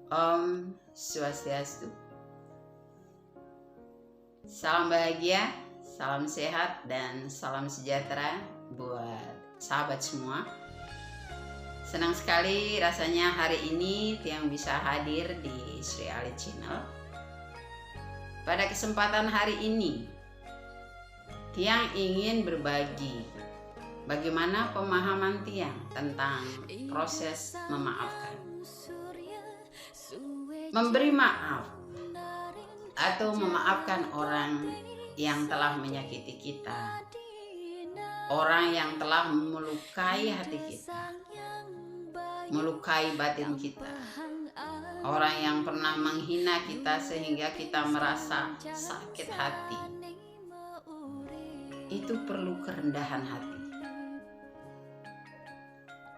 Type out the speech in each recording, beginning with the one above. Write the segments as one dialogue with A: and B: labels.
A: Om Swastiastu. Salam bahagia, salam sehat, dan salam sejahtera buat sahabat semua. Senang sekali rasanya hari ini Tiang bisa hadir di Sri Ali Channel. Pada kesempatan hari ini, Tiang ingin berbagi bagaimana pemahaman Tiang tentang proses memaafkan. Memberi maaf atau memaafkan orang yang telah menyakiti kita, orang yang telah melukai hati kita, melukai batin kita, orang yang pernah menghina kita sehingga kita merasa sakit hati. Itu perlu kerendahan hati.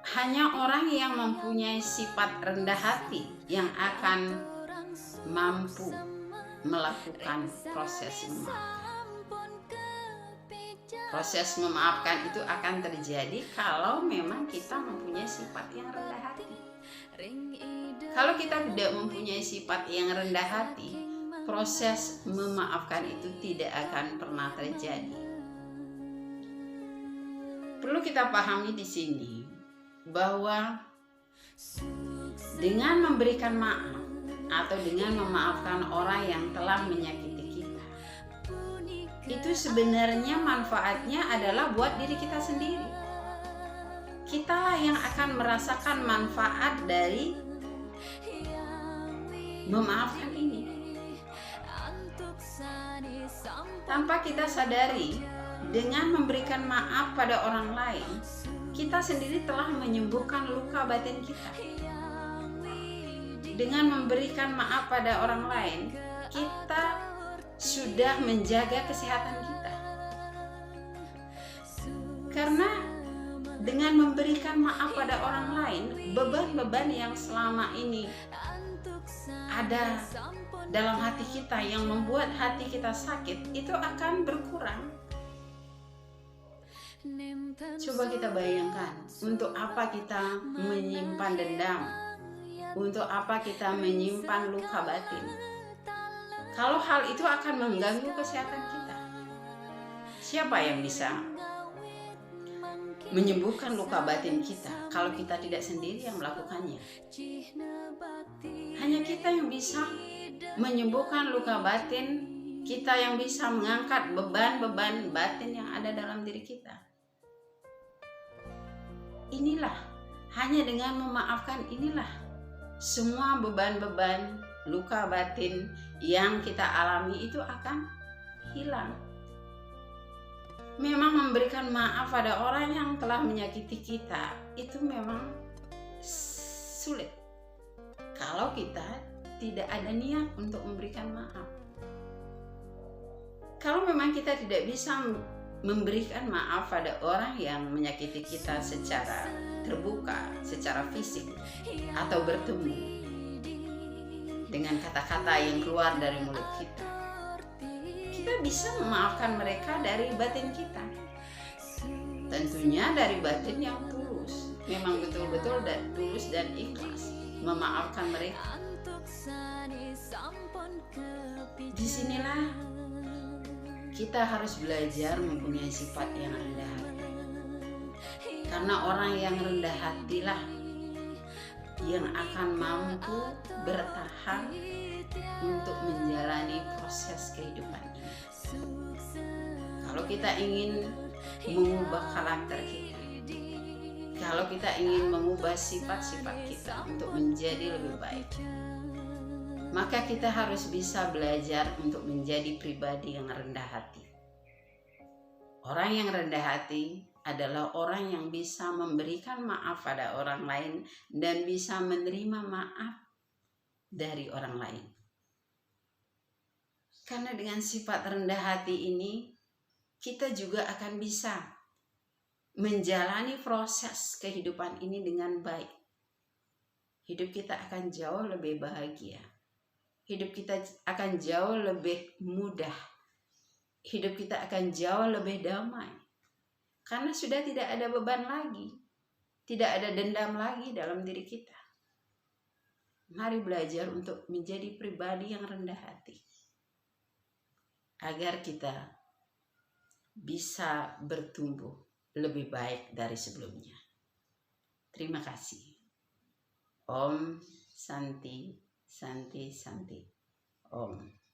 A: Hanya orang yang mempunyai sifat rendah hati yang akan mampu melakukan proses memaafkan. Proses memaafkan itu akan terjadi kalau memang kita mempunyai sifat yang rendah hati. Kalau kita tidak mempunyai sifat yang rendah hati, proses memaafkan itu tidak akan pernah terjadi. Perlu kita pahami di sini bahwa dengan memberikan maaf atau dengan memaafkan orang yang telah menyakiti kita, itu sebenarnya manfaatnya adalah buat diri kita sendiri. Kitalah yang akan merasakan manfaat dari memaafkan ini. Tanpa kita sadari, dengan memberikan maaf pada orang lain, kita sendiri telah menyembuhkan luka batin kita. Dengan memberikan maaf pada orang lain, kita sudah menjaga kesehatan kita. Karena dengan memberikan maaf pada orang lain, beban-beban yang selama ini ada dalam hati kita yang membuat hati kita sakit, itu akan berkurang. Coba kita bayangkan, untuk apa kita menyimpan dendam? Untuk apa kita menyimpan luka batin? Kalau hal itu akan mengganggu kesehatan kita, siapa yang bisa menyembuhkan luka batin kita kalau kita tidak sendiri yang melakukannya? Hanya kita yang bisa menyembuhkan luka batin kita, yang bisa mengangkat beban-beban batin yang ada dalam diri kita. Inilah, hanya dengan memaafkan inilah semua beban-beban luka batin yang kita alami itu akan hilang. Memang memberikan maaf pada orang yang telah menyakiti kita itu memang sulit kalau kita tidak ada niat untuk memberikan maaf. Kalau memang kita tidak bisa memberikan maaf pada orang yang menyakiti kita secara terbuka, secara fisik, atau bertemu dengan kata-kata yang keluar dari mulut kita, kita bisa memaafkan mereka dari batin kita. Tentunya dari batin yang tulus, memang betul-betul dan tulus dan ikhlas memaafkan mereka. Disinilah kita harus belajar mempunyai sifat yang rendah hati. Karena orang yang rendah hatilah yang akan mampu bertahan untuk menjalani proses kehidupan ini. Kalau kita ingin mengubah karakter kita, kalau kita ingin mengubah sifat-sifat kita untuk menjadi lebih baik, maka kita harus bisa belajar untuk menjadi pribadi yang rendah hati. Orang yang rendah hati adalah orang yang bisa memberikan maaf pada orang lain dan bisa menerima maaf dari orang lain. Karena dengan sifat rendah hati ini, kita juga akan bisa menjalani proses kehidupan ini dengan baik. Hidup kita akan jauh lebih bahagia. Hidup kita akan jauh lebih mudah. Hidup kita akan jauh lebih damai. Karena sudah tidak ada beban lagi. Tidak ada dendam lagi dalam diri kita. Mari belajar untuk menjadi pribadi yang rendah hati, agar kita bisa bertumbuh lebih baik dari sebelumnya. Terima kasih. Om Santi Santi Santi Om.